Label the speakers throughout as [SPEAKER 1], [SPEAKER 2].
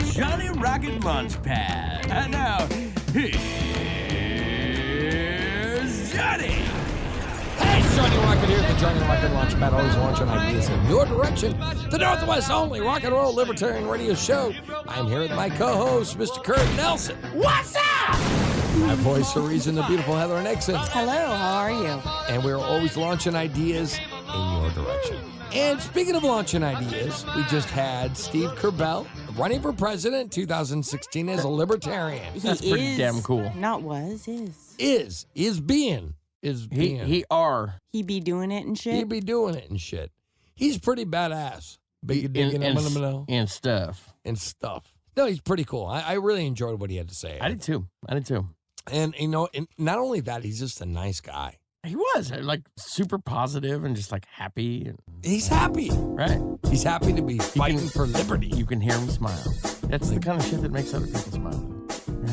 [SPEAKER 1] Johnny Rocket Launchpad. And now, here's Johnny.
[SPEAKER 2] Hey, it's Johnny Rocket here, the Johnny Rocket Launchpad, always launching ideas in your direction. The Northwest's only rock and roll libertarian radio show. I'm here with my co-host, Mr. Kurt Nelson.
[SPEAKER 3] What's up?
[SPEAKER 2] My voice of reason, the beautiful Heather Nixon.
[SPEAKER 3] Hello, how are you?
[SPEAKER 2] And we're always launching ideas in your direction. And speaking of launching ideas, we just had Steve Kerbell running for president in 2016 as a libertarian.
[SPEAKER 4] That's pretty damn cool.
[SPEAKER 3] Not was, is.
[SPEAKER 2] Is being.
[SPEAKER 4] He are.
[SPEAKER 3] He be doing it and shit?
[SPEAKER 2] He be doing it and shit. He's pretty badass. Big digging
[SPEAKER 4] and stuff.
[SPEAKER 2] And stuff. No, he's pretty cool. I really enjoyed what he had to say.
[SPEAKER 4] I did too.
[SPEAKER 2] And, you know, and not only that, he's just a nice guy.
[SPEAKER 4] He was like super positive and just like happy.
[SPEAKER 2] He's happy.
[SPEAKER 4] Right.
[SPEAKER 2] He's happy to be fighting for liberty.
[SPEAKER 4] You can hear him smile. That's the kind of shit that makes other people smile.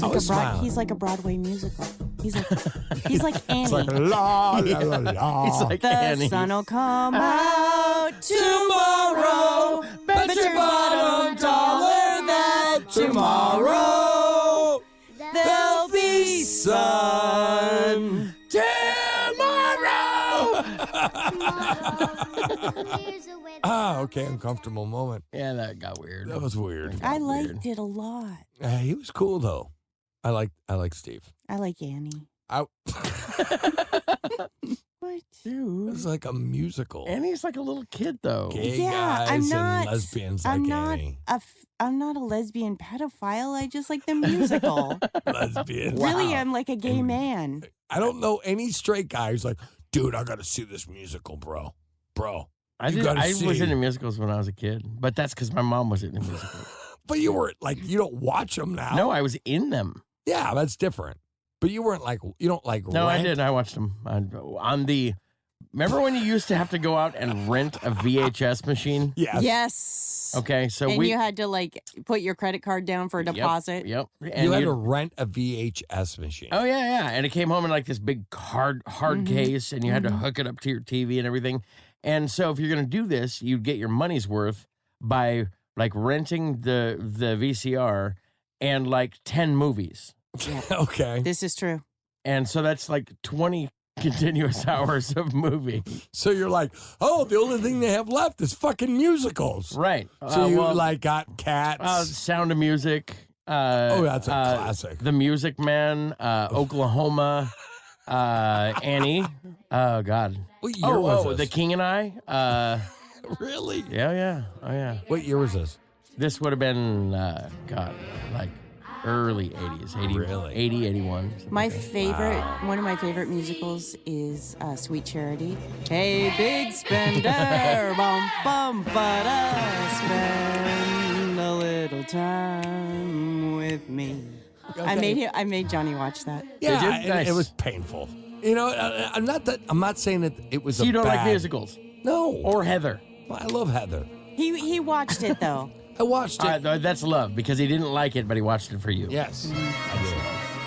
[SPEAKER 4] Right?
[SPEAKER 3] He's like a Broadway musical. He's like Annie.
[SPEAKER 2] It's like la, la, la, la.
[SPEAKER 4] He's like
[SPEAKER 3] the
[SPEAKER 4] Annie.
[SPEAKER 3] sun'll come out tomorrow. Bet your bottom dollar that tomorrow there'll be sun.
[SPEAKER 2] Okay, uncomfortable moment.
[SPEAKER 4] Yeah, that got weird.
[SPEAKER 2] That was weird.
[SPEAKER 3] I liked it a lot.
[SPEAKER 2] He was cool though. I like Steve.
[SPEAKER 3] I like Annie.
[SPEAKER 2] It
[SPEAKER 3] What?
[SPEAKER 4] Dude.
[SPEAKER 2] was like a musical.
[SPEAKER 4] Annie's like a little kid though.
[SPEAKER 2] Gay
[SPEAKER 3] Yeah,
[SPEAKER 2] guys
[SPEAKER 3] I'm not.
[SPEAKER 2] and lesbians
[SPEAKER 3] I'm
[SPEAKER 2] like
[SPEAKER 3] not
[SPEAKER 2] Annie.
[SPEAKER 3] I'm not a lesbian pedophile. I just like the musical.
[SPEAKER 2] Lesbians.
[SPEAKER 3] Really, I'm like a gay man.
[SPEAKER 2] I don't know any straight guy who's like, dude, I got to see this musical, bro.
[SPEAKER 4] I was into musicals when I was a kid, but that's because my mom was into musicals.
[SPEAKER 2] But you weren't like, you don't watch them now.
[SPEAKER 4] No, I was in them.
[SPEAKER 2] Yeah, that's different. But you weren't like, you don't like
[SPEAKER 4] No,
[SPEAKER 2] rent?
[SPEAKER 4] I did. I watched them on the. Remember when you used to have to go out and rent a VHS machine?
[SPEAKER 2] Yes.
[SPEAKER 3] Yes.
[SPEAKER 4] Okay, so
[SPEAKER 3] and you had to like put your credit card down for a deposit.
[SPEAKER 4] Yep. And
[SPEAKER 2] You had to rent a VHS machine.
[SPEAKER 4] Oh yeah, and it came home in like this big hard case, and you had to hook it up to your TV and everything. And so if you're gonna do this, you'd get your money's worth by like renting the VCR and like 10 movies.
[SPEAKER 2] Okay.
[SPEAKER 3] This is true.
[SPEAKER 4] And so that's like 20 continuous hours of movie.
[SPEAKER 2] So you're like, oh, the only thing they have left is fucking musicals.
[SPEAKER 4] Right.
[SPEAKER 2] So you like got Cats.
[SPEAKER 4] Sound of Music.
[SPEAKER 2] That's a classic.
[SPEAKER 4] The Music Man, Oklahoma, Annie. Oh, God.
[SPEAKER 2] What year was this?
[SPEAKER 4] The King and I.
[SPEAKER 2] Really?
[SPEAKER 4] Yeah. Oh, yeah.
[SPEAKER 2] What year was this?
[SPEAKER 4] This would have been, like early 80s. 80,
[SPEAKER 2] Really?
[SPEAKER 4] 80, 81.
[SPEAKER 3] My favorite, one of my favorite musicals is Sweet Charity. Hey, big spender, bum bum, spend a little time with me.
[SPEAKER 2] Okay.
[SPEAKER 3] I made Johnny watch that.
[SPEAKER 2] Yeah,
[SPEAKER 4] you?
[SPEAKER 2] and
[SPEAKER 4] Nice.
[SPEAKER 2] it was painful. You know, I'm not saying that it was
[SPEAKER 4] So you don't like musicals?
[SPEAKER 2] No.
[SPEAKER 4] Or Heather?
[SPEAKER 2] I love Heather.
[SPEAKER 3] He watched it though.
[SPEAKER 2] I watched it.
[SPEAKER 4] That's love, because he didn't like it, but he watched it for you.
[SPEAKER 2] Yes, I did.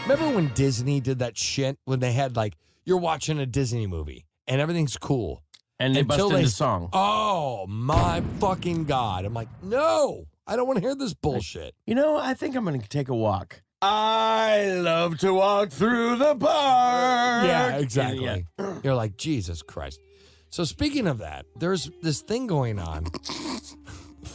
[SPEAKER 2] Remember when Disney did that shit when they had like, you're watching a Disney movie and everything's cool.
[SPEAKER 4] And they busted the song.
[SPEAKER 2] Oh, my fucking God. I'm like, no, I don't want to hear this bullshit.
[SPEAKER 4] You know, I think I'm going to take a walk. I love to walk through the park.
[SPEAKER 2] Yeah, exactly.
[SPEAKER 4] Yeah.
[SPEAKER 2] You're like, Jesus Christ. So speaking of that, there's this thing going on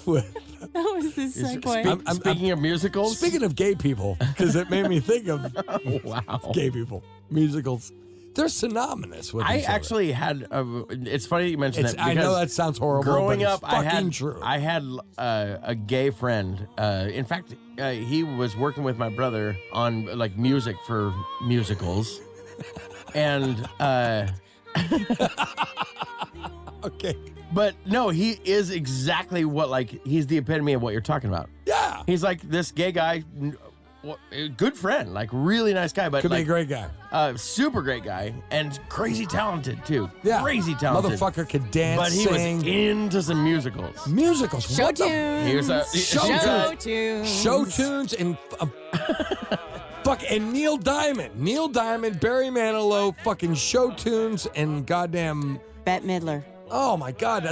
[SPEAKER 2] with...
[SPEAKER 3] That was the segue.
[SPEAKER 4] Speaking of musicals?
[SPEAKER 2] Speaking of gay people, because it made me think of
[SPEAKER 4] Wow.
[SPEAKER 2] gay people, musicals. They're synonymous with
[SPEAKER 4] I
[SPEAKER 2] each other.
[SPEAKER 4] actually had, it's funny you mentioned that.
[SPEAKER 2] I know that sounds horrible,
[SPEAKER 4] growing
[SPEAKER 2] but it's
[SPEAKER 4] up,
[SPEAKER 2] fucking true.
[SPEAKER 4] I had a gay friend. In fact, he was working with my brother on like music for musicals. And,
[SPEAKER 2] Okay.
[SPEAKER 4] but no, he is exactly what, like, he's the epitome of what you're talking about.
[SPEAKER 2] Yeah.
[SPEAKER 4] He's like this gay guy, good friend, like really nice guy, but
[SPEAKER 2] Could
[SPEAKER 4] like,
[SPEAKER 2] be a great guy.
[SPEAKER 4] super great guy and crazy talented too.
[SPEAKER 2] Yeah.
[SPEAKER 4] Crazy talented.
[SPEAKER 2] Motherfucker could dance,
[SPEAKER 4] But he
[SPEAKER 2] sing.
[SPEAKER 4] was into some musicals.
[SPEAKER 2] Musicals.
[SPEAKER 3] Show
[SPEAKER 2] What the?
[SPEAKER 3] tunes.
[SPEAKER 4] He was a
[SPEAKER 3] Show tunes.
[SPEAKER 2] Show tunes and and Neil Diamond. Neil Diamond, Barry Manilow, fucking show tunes and goddamn.
[SPEAKER 3] Bette Midler.
[SPEAKER 2] Oh my God,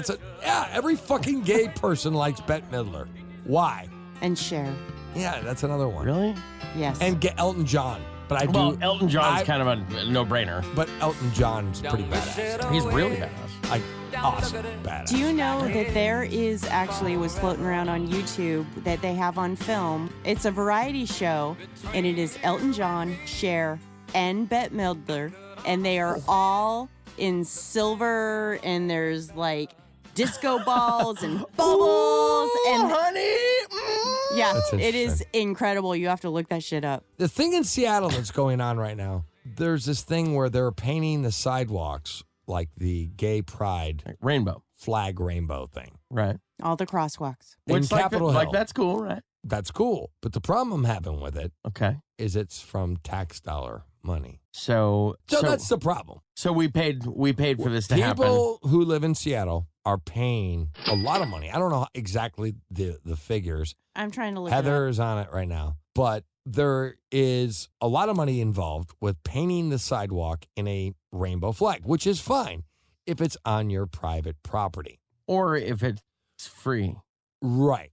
[SPEAKER 2] every fucking gay person likes Bette Midler. Why?
[SPEAKER 3] And Cher.
[SPEAKER 2] Yeah, that's another one.
[SPEAKER 4] Really?
[SPEAKER 3] Yes.
[SPEAKER 2] And get Elton John. But I do.
[SPEAKER 4] Well, Elton John's kind of a no-brainer.
[SPEAKER 2] But Elton John's pretty badass.
[SPEAKER 4] He's really badass.
[SPEAKER 2] Awesome badass.
[SPEAKER 3] Do you know that there is actually, was floating around on YouTube, that they have on film? It's a variety show, and it is Elton John, Cher, and Bette Midler, and they are all in silver, and there's like disco balls and bubbles. And
[SPEAKER 4] honey!
[SPEAKER 3] yeah,
[SPEAKER 2] That's
[SPEAKER 3] it is
[SPEAKER 2] interesting.
[SPEAKER 3] incredible. You have to look that shit up.
[SPEAKER 2] The thing in Seattle that's going on right now, there's this thing where they're painting the sidewalks like the gay pride
[SPEAKER 4] Rainbow.
[SPEAKER 2] flag rainbow thing.
[SPEAKER 4] Right.
[SPEAKER 3] All the crosswalks.
[SPEAKER 2] In
[SPEAKER 4] Which,
[SPEAKER 2] Capitol Hill.
[SPEAKER 4] like, that's cool, right?
[SPEAKER 2] That's cool. But the problem I'm having with it
[SPEAKER 4] Okay.
[SPEAKER 2] is it's from tax dollar money.
[SPEAKER 4] So
[SPEAKER 2] that's the problem.
[SPEAKER 4] So we paid for this to happen.
[SPEAKER 2] People who live in Seattle are paying a lot of money. I don't know exactly the figures.
[SPEAKER 3] I'm trying to look it
[SPEAKER 2] Heather
[SPEAKER 3] up.
[SPEAKER 2] is on it right now. But there is a lot of money involved with painting the sidewalk in a rainbow flag, which is fine if it's on your private property.
[SPEAKER 4] Or if it's free.
[SPEAKER 2] Right.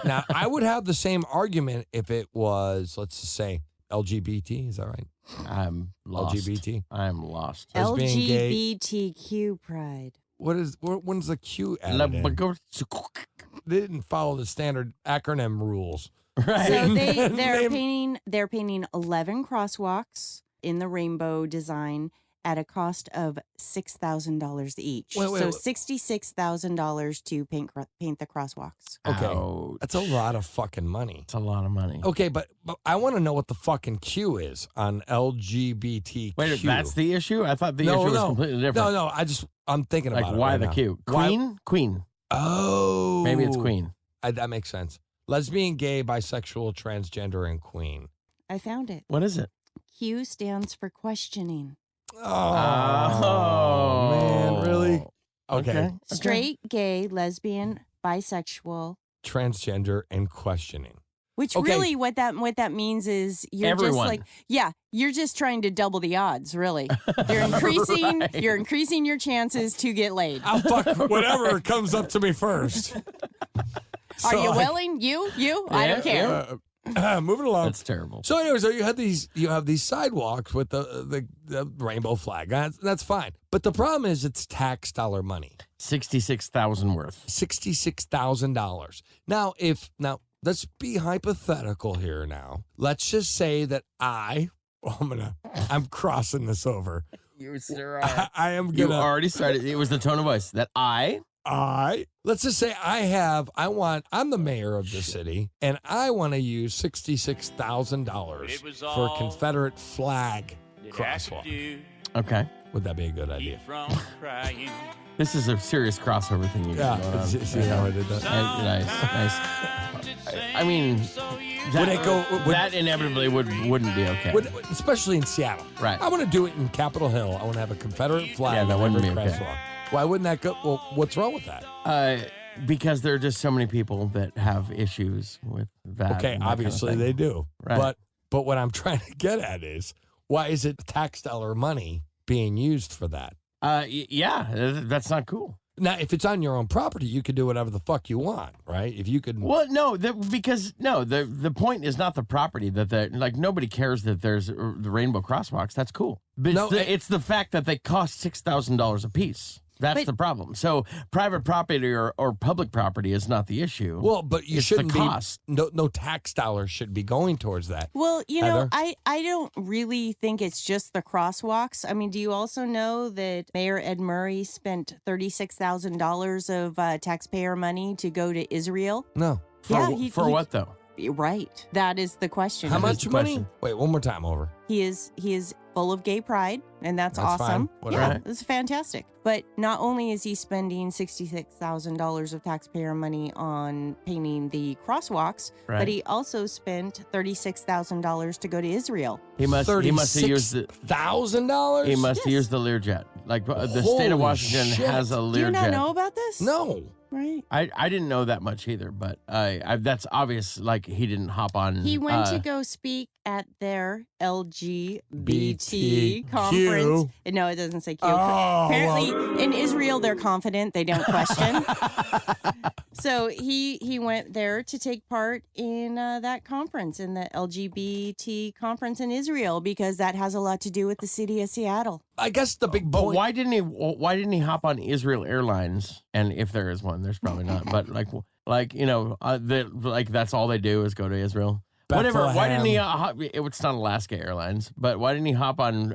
[SPEAKER 2] Now, I would have the same argument if it was, let's just say, LGBT. Is that right?
[SPEAKER 4] I'm lost.
[SPEAKER 2] LGBT.
[SPEAKER 4] I'm lost.
[SPEAKER 2] Lesbian, gay.
[SPEAKER 3] LGBTQ pride.
[SPEAKER 2] When's the Q added in?
[SPEAKER 4] Right.
[SPEAKER 2] They didn't follow the standard acronym rules.
[SPEAKER 3] So they're painting 11 crosswalks in the rainbow design at a cost of $6,000 each.
[SPEAKER 2] Wait,
[SPEAKER 3] so $66,000 to paint the crosswalks.
[SPEAKER 2] Okay.
[SPEAKER 4] Ouch.
[SPEAKER 2] That's a lot of fucking money.
[SPEAKER 4] That's a lot of money.
[SPEAKER 2] Okay, but I want to know what the fucking Q is on LGBTQ.
[SPEAKER 4] Wait, that's the issue? I thought the issue was completely different.
[SPEAKER 2] No, I'm thinking about
[SPEAKER 4] Like,
[SPEAKER 2] it.
[SPEAKER 4] why
[SPEAKER 2] right
[SPEAKER 4] the
[SPEAKER 2] now.
[SPEAKER 4] Q?
[SPEAKER 2] Why-
[SPEAKER 4] Queen?
[SPEAKER 2] Oh.
[SPEAKER 4] Maybe it's Queen.
[SPEAKER 2] That makes sense. Lesbian, gay, bisexual, transgender, and queen.
[SPEAKER 3] I found it.
[SPEAKER 4] What is it?
[SPEAKER 3] Q stands for questioning.
[SPEAKER 2] Oh, man, really? Okay.
[SPEAKER 3] Straight, gay, lesbian, bisexual.
[SPEAKER 2] Transgender and questioning.
[SPEAKER 3] Which
[SPEAKER 2] Okay.
[SPEAKER 3] really what that means is you're
[SPEAKER 4] Everyone.
[SPEAKER 3] you're just trying to double the odds, really. You're increasing your chances to get laid.
[SPEAKER 2] I'll fuck whatever comes up to me first.
[SPEAKER 3] Are you willing? You? I don't care.
[SPEAKER 2] Moving along.
[SPEAKER 4] That's terrible.
[SPEAKER 2] So anyway, you have these sidewalks with the rainbow flag. That's fine. But the problem is it's tax dollar money.
[SPEAKER 4] $66,000 worth.
[SPEAKER 2] $66,000. Now let's be hypothetical here now. Let's just say that I'm crossing this over.
[SPEAKER 4] You sir
[SPEAKER 2] I am
[SPEAKER 4] You
[SPEAKER 2] gonna
[SPEAKER 4] already started. It was the tone of voice that
[SPEAKER 2] let's just say I'm the mayor of the city, and I want to use $66,000 for a Confederate flag crosswalk.
[SPEAKER 4] Okay.
[SPEAKER 2] Would that be a good idea?
[SPEAKER 4] This is a serious crossover thing.
[SPEAKER 2] See how I did that?
[SPEAKER 4] Nice. I mean, that inevitably wouldn't be okay.
[SPEAKER 2] Especially in Seattle.
[SPEAKER 4] Right.
[SPEAKER 2] I want to do it in Capitol Hill. I want to have a Confederate flag.
[SPEAKER 4] Yeah, that
[SPEAKER 2] on
[SPEAKER 4] wouldn't
[SPEAKER 2] every
[SPEAKER 4] be okay.
[SPEAKER 2] crosswalk. Why wouldn't that go? Well, what's wrong with that?
[SPEAKER 4] Because there are just so many people that have issues with that.
[SPEAKER 2] Okay,
[SPEAKER 4] and that
[SPEAKER 2] obviously
[SPEAKER 4] kind of
[SPEAKER 2] they
[SPEAKER 4] thing.
[SPEAKER 2] do.
[SPEAKER 4] Right.
[SPEAKER 2] But what I'm trying to get at is, why is it tax dollar money being used for that?
[SPEAKER 4] Yeah, that's not cool.
[SPEAKER 2] Now, if it's on your own property, you could do whatever the fuck you want, right? If you could.
[SPEAKER 4] Well, no, the point is not the property that nobody cares that there's the rainbow crosswalks. That's cool. But it's the fact that they cost $6,000 a piece. That's the problem. So private property or public property is not the issue.
[SPEAKER 2] Well, but you
[SPEAKER 4] It's
[SPEAKER 2] shouldn't
[SPEAKER 4] the cost.
[SPEAKER 2] be. No tax dollars should be going towards that.
[SPEAKER 3] Well,
[SPEAKER 2] Heather?
[SPEAKER 3] I don't really think it's just the crosswalks. I mean, do you also know that Mayor Ed Murray spent $36,000 of taxpayer money to go to Israel?
[SPEAKER 2] No.
[SPEAKER 4] For what though?
[SPEAKER 3] Right. That is the question.
[SPEAKER 2] How
[SPEAKER 4] That is
[SPEAKER 2] much
[SPEAKER 4] the
[SPEAKER 2] money?
[SPEAKER 4] question.
[SPEAKER 2] Wait, one more time over.
[SPEAKER 3] He is full of gay pride, and that's
[SPEAKER 2] That's
[SPEAKER 3] awesome.
[SPEAKER 2] fine. Whatever.
[SPEAKER 3] Yeah,
[SPEAKER 4] Right.
[SPEAKER 3] it's fantastic. But not only is he spending $66,000 of taxpayer money on painting the crosswalks,
[SPEAKER 4] Right.
[SPEAKER 3] but he also spent $36,000 to go to Israel.
[SPEAKER 4] He must have used the
[SPEAKER 2] $1,000.
[SPEAKER 4] he must have
[SPEAKER 3] Yes.
[SPEAKER 4] used the Learjet. Like the state
[SPEAKER 2] Holy
[SPEAKER 4] of Washington
[SPEAKER 2] shit.
[SPEAKER 4] has a Learjet.
[SPEAKER 3] Do you not know about this?
[SPEAKER 2] No.
[SPEAKER 3] Right.
[SPEAKER 4] I didn't know that much either, but that's obvious. Like he didn't hop on.
[SPEAKER 3] He went to go speak at their LGBT conference. No, it doesn't say Q.
[SPEAKER 2] Oh,
[SPEAKER 3] Apparently, in Israel, they're confident. They don't question. So he went there to take part in that conference, in the LGBT conference in Israel, because that has a lot to do with the city of Seattle.
[SPEAKER 2] I guess the big
[SPEAKER 4] But
[SPEAKER 2] point.
[SPEAKER 4] why didn't he hop on Israel Airlines? And if there is one, there's probably not. But that's all they do is go to Israel. Whatever. Why didn't he? It's not Alaska Airlines, but why didn't he hop on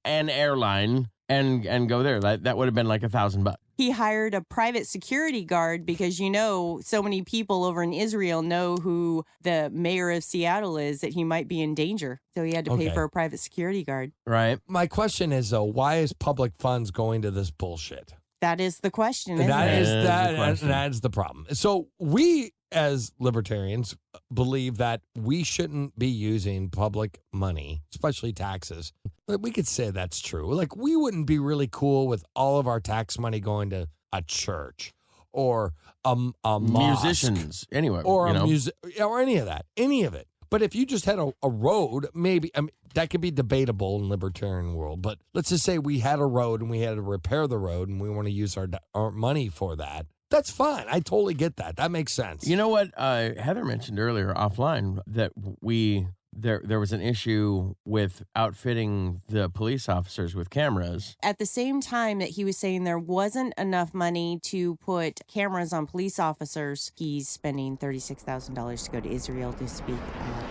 [SPEAKER 4] an airline and go there? That would have been like $1,000.
[SPEAKER 3] He hired a private security guard because, so many people over in Israel know who the mayor of Seattle is, that he might be in danger. So he had to pay for a private security guard.
[SPEAKER 4] Right.
[SPEAKER 2] My question is, though, why is public funds going to this bullshit?
[SPEAKER 3] That is the question, isn't
[SPEAKER 2] That
[SPEAKER 3] it?
[SPEAKER 2] is the problem. So we, as libertarians, believe that we shouldn't be using public money, especially taxes. We could say that's true. Like, we wouldn't be really cool with all of our tax money going to a church or a mosque,
[SPEAKER 4] Musicians, anyway,
[SPEAKER 2] or or any of that, any of it. But if you just had a road, maybe that could be debatable in libertarian world. But let's just say we had a road and we had to repair the road and we want to use our money for that. That's fine. I totally get that. That makes sense.
[SPEAKER 4] You know what? Heather mentioned earlier offline that there was an issue with outfitting the police officers with cameras.
[SPEAKER 3] At the same time that he was saying there wasn't enough money to put cameras on police officers, he's spending $36,000 to go to Israel to speak at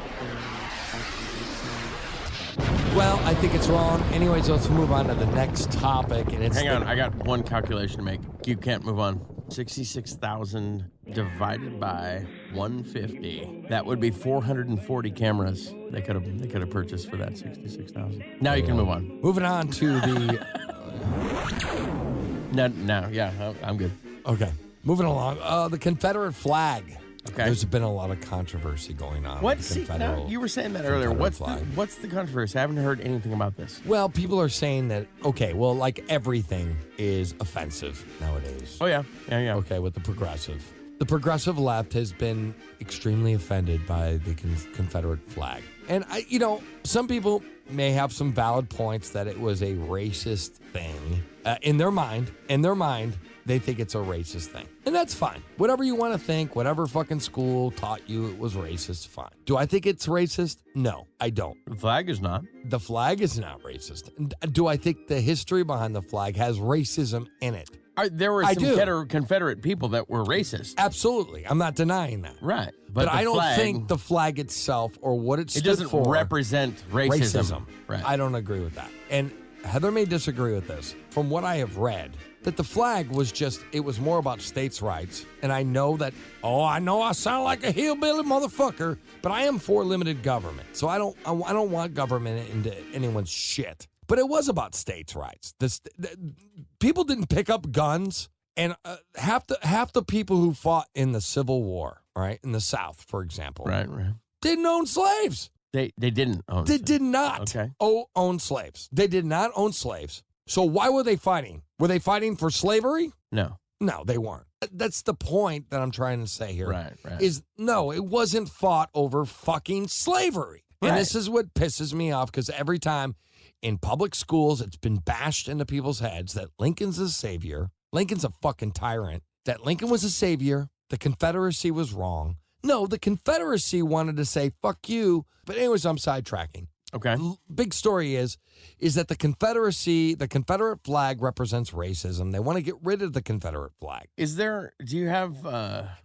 [SPEAKER 2] Well, I think it's wrong. Anyways, let's move on to the next topic. And
[SPEAKER 4] Hang on, I got one calculation to make. You can't move on. 66,000 divided by 150. That would be 440 cameras they could have purchased for that 66,000. Now you can move on.
[SPEAKER 2] Moving on to the.
[SPEAKER 4] Yeah, I'm good.
[SPEAKER 2] Okay, moving along. The Confederate flag.
[SPEAKER 4] Okay.
[SPEAKER 2] There's been a lot of controversy going on.
[SPEAKER 4] What?
[SPEAKER 2] with
[SPEAKER 4] See,
[SPEAKER 2] Confederate-
[SPEAKER 4] now, you were saying that earlier.
[SPEAKER 2] Confederate
[SPEAKER 4] What's
[SPEAKER 2] flag.
[SPEAKER 4] the controversy? I haven't heard anything about this.
[SPEAKER 2] Well, people are saying that, like everything is offensive nowadays.
[SPEAKER 4] Oh, yeah.
[SPEAKER 2] Okay, with the progressive. The progressive left has been extremely offended by the Confederate flag. And, some people may have some valid points that it was a racist thing. In their mind, they think it's a racist thing. And that's fine. Whatever you want to think, whatever fucking school taught you it was racist, fine. Do I think it's racist? No, I don't.
[SPEAKER 4] The flag is not.
[SPEAKER 2] The flag is not racist. Do I think the history behind the flag has racism in it?
[SPEAKER 4] There were some Confederate people that were racist.
[SPEAKER 2] Absolutely. I'm not denying that.
[SPEAKER 4] Right.
[SPEAKER 2] But I don't think the flag itself or what it stood
[SPEAKER 4] doesn't
[SPEAKER 2] for
[SPEAKER 4] represent racism. Right.
[SPEAKER 2] I don't agree with that. And Heather may disagree with this. From what I have read, that the flag was it was more about states' rights. And I know I sound like a hillbilly motherfucker, but I am for limited government. So I don't want government into anyone's shit. But it was about states' rights. People didn't pick up guns, and half the people who fought in the Civil War, right, in the South, for example,
[SPEAKER 4] right,
[SPEAKER 2] didn't own slaves.
[SPEAKER 4] They didn't own.
[SPEAKER 2] They did not own slaves. They did not own slaves. So why were they fighting? Were they fighting for slavery?
[SPEAKER 4] No,
[SPEAKER 2] they weren't. That's the point that I'm trying to say here.
[SPEAKER 4] Right.
[SPEAKER 2] Is no, it wasn't fought over fucking slavery. And this is what pisses me off, because every time in public schools, it's been bashed into people's heads that Lincoln's a savior. Lincoln's a fucking tyrant. That Lincoln was a savior. The Confederacy was wrong. No, the Confederacy wanted to say, fuck you. But anyways, I'm sidetracking.
[SPEAKER 4] Okay.
[SPEAKER 2] Big story is that the Confederate flag represents racism. They want to get rid of the Confederate flag.
[SPEAKER 4] Do you have...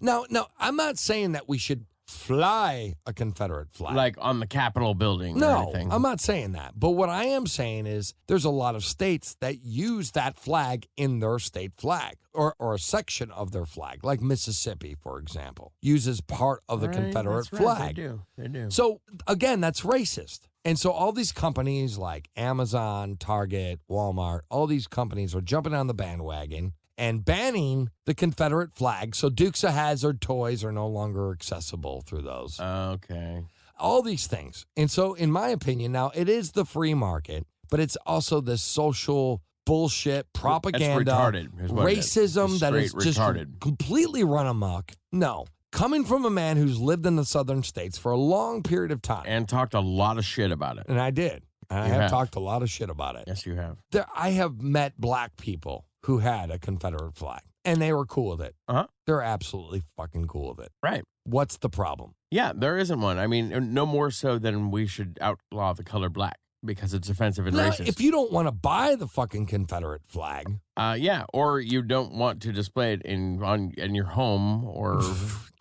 [SPEAKER 2] No, I'm not saying that we should fly a Confederate flag.
[SPEAKER 4] Like on the Capitol building or anything.
[SPEAKER 2] I'm not saying that. But what I am saying is there's a lot of states that use that flag in their state flag or a section of their flag. Like Mississippi, for example, uses part of the Confederate flag.
[SPEAKER 4] They do.
[SPEAKER 2] So, again, that's racist. And so all these companies like Amazon, Target, Walmart, all these companies are jumping on the bandwagon and banning the Confederate flag, so Dukes of Hazzard toys are no longer accessible through those.
[SPEAKER 4] Okay.
[SPEAKER 2] All these things. And so, in my opinion, now, it is the free market, but it's also this social bullshit propaganda,
[SPEAKER 4] it's retarded,
[SPEAKER 2] racism that is just
[SPEAKER 4] retarded.
[SPEAKER 2] Completely run amok. No. Coming from a man who's lived in the southern states for a long period of time.
[SPEAKER 4] And talked a lot of shit about it.
[SPEAKER 2] And I did. And I have talked a lot of shit about it.
[SPEAKER 4] Yes, you have.
[SPEAKER 2] I have met black people who had a Confederate flag. And they were cool with it.
[SPEAKER 4] Uh-huh.
[SPEAKER 2] They're absolutely fucking cool with it.
[SPEAKER 4] Right.
[SPEAKER 2] What's the problem?
[SPEAKER 4] Yeah, there isn't one. I mean, no more so than we should outlaw the color black because it's offensive and
[SPEAKER 2] Now,
[SPEAKER 4] racist.
[SPEAKER 2] if you don't want to buy the fucking Confederate flag,
[SPEAKER 4] yeah, or you don't want to display it in your home, or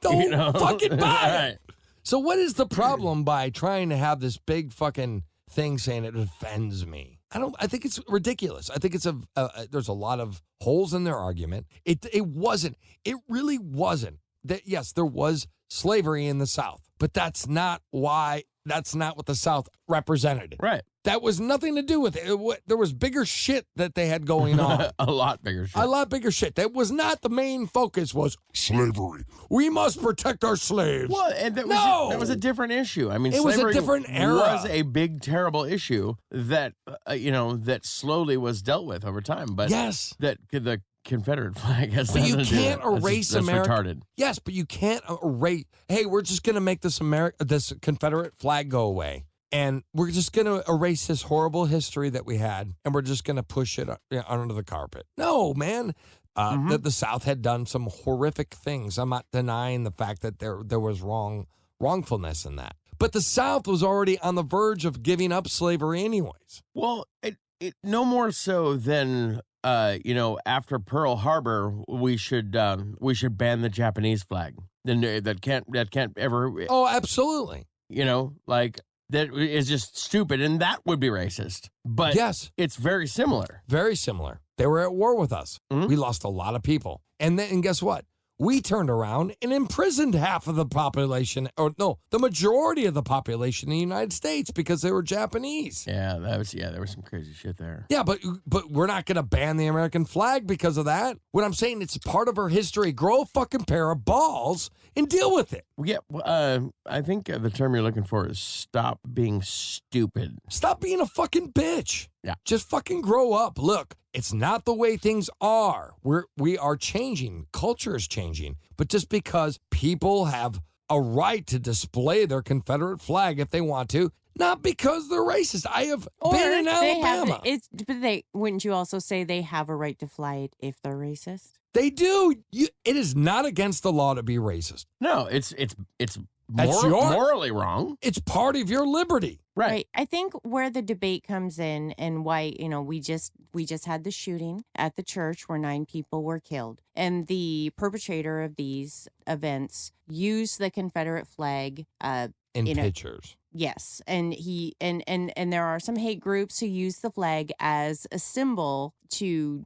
[SPEAKER 2] don't fucking buy it.
[SPEAKER 4] Right.
[SPEAKER 2] So what is the problem by trying to have this big fucking thing saying it offends me? I think it's ridiculous. I think it's there's a lot of holes in their argument. It really wasn't that. Yes, there was slavery in the South, but that's not what the South represented.
[SPEAKER 4] Right.
[SPEAKER 2] That was nothing to do with it. There was bigger shit that they had going on.
[SPEAKER 4] A lot bigger shit.
[SPEAKER 2] A lot bigger shit. That was not the main focus, was slavery. We must protect our slaves.
[SPEAKER 4] Well, and that was a different issue. I mean,
[SPEAKER 2] it was a
[SPEAKER 4] slavery
[SPEAKER 2] different era.
[SPEAKER 4] was a big, terrible issue that, that slowly was dealt with over time. But
[SPEAKER 2] yes.
[SPEAKER 4] That the Confederate flag has
[SPEAKER 2] but
[SPEAKER 4] nothing
[SPEAKER 2] you
[SPEAKER 4] to do
[SPEAKER 2] can't
[SPEAKER 4] with it.
[SPEAKER 2] erase
[SPEAKER 4] That's
[SPEAKER 2] America.
[SPEAKER 4] retarded.
[SPEAKER 2] Yes, but you can't erase. Hey, we're just going to make this Confederate flag go away. And we're just going to erase this horrible history that we had, and we're just going to push it under the carpet. No, man. That the South had done some horrific things. I'm not denying the fact that there was wrongfulness in that. But the South was already on the verge of giving up slavery anyways.
[SPEAKER 4] Well, it no more so than after Pearl Harbor, we should ban the Japanese flag. Then that can't ever.
[SPEAKER 2] Oh, absolutely.
[SPEAKER 4] That is just stupid, and that would be racist. But
[SPEAKER 2] yes,
[SPEAKER 4] it's very similar.
[SPEAKER 2] Very similar. They were at war with us.
[SPEAKER 4] Mm-hmm.
[SPEAKER 2] We lost a lot of people. And guess what? We turned around and imprisoned half of the population, the majority of the population in the United States because they were Japanese.
[SPEAKER 4] Yeah, there was some crazy shit there.
[SPEAKER 2] Yeah, but we're not going to ban the American flag because of that. What I'm saying, it's part of our history. Grow a fucking pair of balls and deal with it.
[SPEAKER 4] Yeah, I think the term you're looking for is stop being stupid.
[SPEAKER 2] Stop being a fucking bitch.
[SPEAKER 4] Yeah.
[SPEAKER 2] Just fucking grow up. Look, it's not the way things are. We are changing. Culture is changing. But just because people have a right to display their Confederate flag if they want to, not because they're racist. I have been in Alabama.
[SPEAKER 3] Wouldn't you also say they have a right to fly it if they're racist?
[SPEAKER 2] They do. It is not against the law to be racist.
[SPEAKER 4] No, it's
[SPEAKER 2] That's
[SPEAKER 4] morally wrong.
[SPEAKER 2] It's part of your liberty.
[SPEAKER 3] Right. I think where the debate comes in and why, we just had the shooting at the church where 9 people were killed. And the perpetrator of these events used the Confederate flag
[SPEAKER 2] in pictures.
[SPEAKER 3] Yes. And he and there are some hate groups who use the flag as a symbol to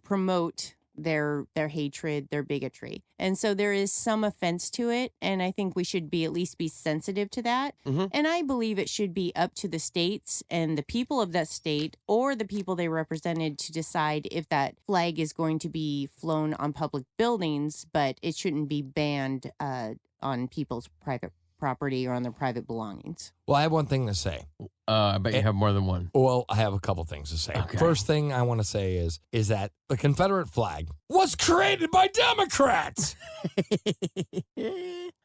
[SPEAKER 3] promote their hatred, their bigotry. And so there is some offense to it. And I think we should at least be sensitive to that.
[SPEAKER 4] Mm-hmm.
[SPEAKER 3] And I believe it should be up to the states and the people of that state or the people they represented to decide if that flag is going to be flown on public buildings, but it shouldn't be banned on people's private property or on their private belongings.
[SPEAKER 2] Well, I have one thing to say.
[SPEAKER 4] I bet you have more than one.
[SPEAKER 2] Well, I have a couple things to say.
[SPEAKER 4] Okay.
[SPEAKER 2] First thing I want to say is that the Confederate flag was created by Democrats.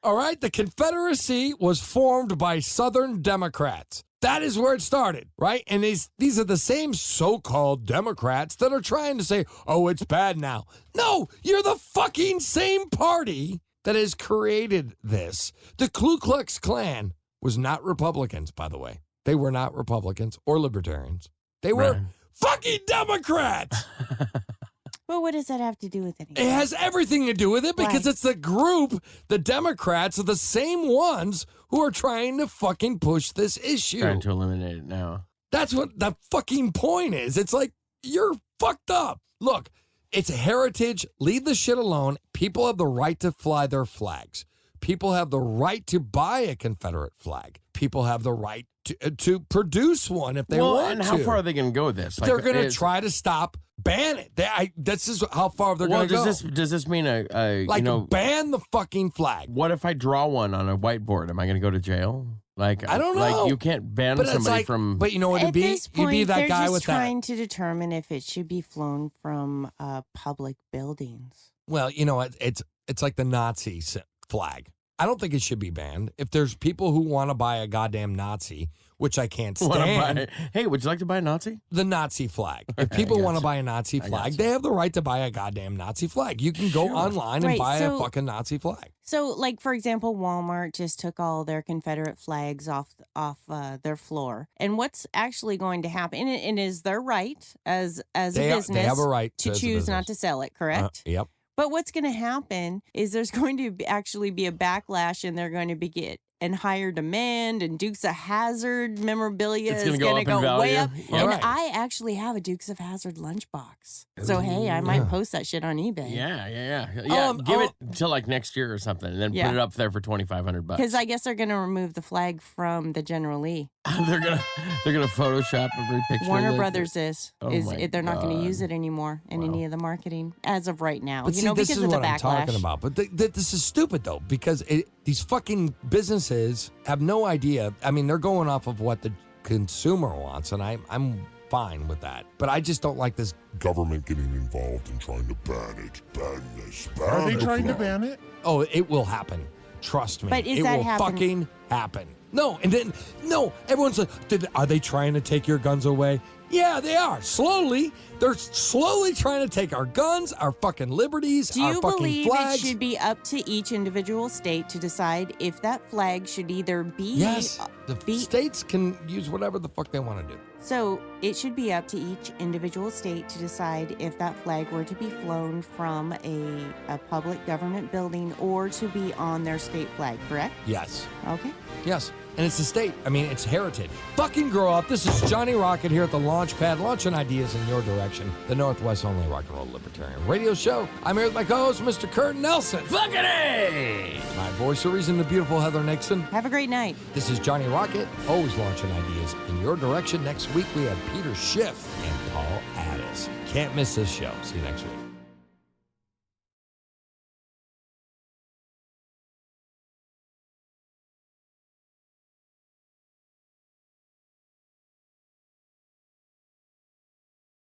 [SPEAKER 2] All right? The Confederacy was formed by Southern Democrats. That is where it started, right? And these are the same so-called Democrats that are trying to say, oh, it's bad now. No, you're the fucking same party that has created this. The Ku Klux Klan was not Republicans, by the way. They were not Republicans or Libertarians. They were fucking Democrats.
[SPEAKER 3] Well, what does that have to do with anything?
[SPEAKER 2] It has everything to do with it because
[SPEAKER 3] Why?
[SPEAKER 2] it's the group, the Democrats are the same ones who are trying to fucking push this issue.
[SPEAKER 4] Trying to eliminate it now.
[SPEAKER 2] That's what the fucking point is. It's like, you're fucked up. Look, it's heritage. Leave the shit alone. People have the right to fly their flags. People have the right to buy a Confederate flag. People have the right to produce one if they want to.
[SPEAKER 4] And how far are they going to go with this?
[SPEAKER 2] They're going to try to ban it. This is how far they're going to go.
[SPEAKER 4] Does this mean
[SPEAKER 2] ban the fucking flag?
[SPEAKER 4] What if I draw one on a whiteboard? Am I going to go to jail? I don't
[SPEAKER 2] know.
[SPEAKER 4] Like, you can't ban somebody from.
[SPEAKER 2] But you know what it'd
[SPEAKER 3] At
[SPEAKER 2] be?
[SPEAKER 3] this point,
[SPEAKER 2] You'd be that
[SPEAKER 3] they're
[SPEAKER 2] guy
[SPEAKER 3] just
[SPEAKER 2] with
[SPEAKER 3] trying to determine if it should be flown from public buildings.
[SPEAKER 2] Well, it's like the Nazi flag. I don't think it should be banned. If there's people who want to buy a goddamn Nazi, which I can't
[SPEAKER 4] Wanna
[SPEAKER 2] stand.
[SPEAKER 4] hey, would you like to buy a Nazi?
[SPEAKER 2] The Nazi flag. If people want to buy a Nazi flag, they have the right to buy a goddamn Nazi flag. You can go online and buy a fucking Nazi flag.
[SPEAKER 3] So, like, for example, Walmart just took all their Confederate flags off their floor. And what's actually going to happen, and is their right as a business
[SPEAKER 2] they have a right
[SPEAKER 3] to choose not to sell it, correct?
[SPEAKER 2] Yep.
[SPEAKER 3] But what's going to happen is there's going to actually be a backlash, and they're going to get in higher demand, and Dukes of Hazzard memorabilia is going to go way up.
[SPEAKER 4] Yeah.
[SPEAKER 3] And
[SPEAKER 2] Right.
[SPEAKER 3] I actually have a Dukes of Hazzard lunchbox. So, hey, I might post that shit on eBay.
[SPEAKER 4] Yeah. Give it until like next year or something, and then put it up there for $2,500.
[SPEAKER 3] Because I guess they're going to remove the flag from the General Lee.
[SPEAKER 4] they're gonna Photoshop every picture.
[SPEAKER 3] Warner Brothers they're not going to
[SPEAKER 4] God.
[SPEAKER 3] use it anymore in any of the marketing as of right now.
[SPEAKER 2] But see,
[SPEAKER 3] because
[SPEAKER 2] this is
[SPEAKER 3] of the
[SPEAKER 2] what I'm
[SPEAKER 3] backlash.
[SPEAKER 2] talking about. But this is stupid, though, because these fucking businesses have no idea. I mean, they're going off of what the consumer wants, and I'm fine with that. But I just don't like this.
[SPEAKER 5] Government getting involved and trying to ban it. Badness.
[SPEAKER 6] Are they trying to ban it?
[SPEAKER 2] Oh, it will happen. Trust me.
[SPEAKER 3] But is
[SPEAKER 2] it
[SPEAKER 3] that
[SPEAKER 2] will
[SPEAKER 3] happening?
[SPEAKER 2] fucking happen. No, and then, everyone's like, are they trying to take your guns away? Yeah, they are. Slowly. They're slowly trying to take our guns, our fucking liberties,
[SPEAKER 3] Do
[SPEAKER 2] our
[SPEAKER 3] you
[SPEAKER 2] fucking
[SPEAKER 3] believe
[SPEAKER 2] flags.
[SPEAKER 3] it should be up to each individual state to decide if that flag should either be...
[SPEAKER 2] Yes. The
[SPEAKER 3] be-
[SPEAKER 2] states can use whatever the fuck they want to do.
[SPEAKER 3] So it should be up to each individual state to decide if that flag were to be flown from a public government building or to be on their state flag, correct?
[SPEAKER 2] Yes.
[SPEAKER 3] Okay.
[SPEAKER 2] Yes. And it's a state. I mean, it's heritage. Fucking grow up. This is Johnny Rocket here at the Launchpad, launching ideas in your direction. The Northwest's only rock and roll libertarian radio show. I'm here with my co-host, Mr. Kurt Nelson.
[SPEAKER 4] Fucking A!
[SPEAKER 2] My voice of reason, the beautiful Heather Nixon.
[SPEAKER 3] Have a great night.
[SPEAKER 2] This is Johnny Rocket, always launching ideas in your direction. Next week, we have Peter Schiff and Paul Addis. Can't miss this show. See you next week.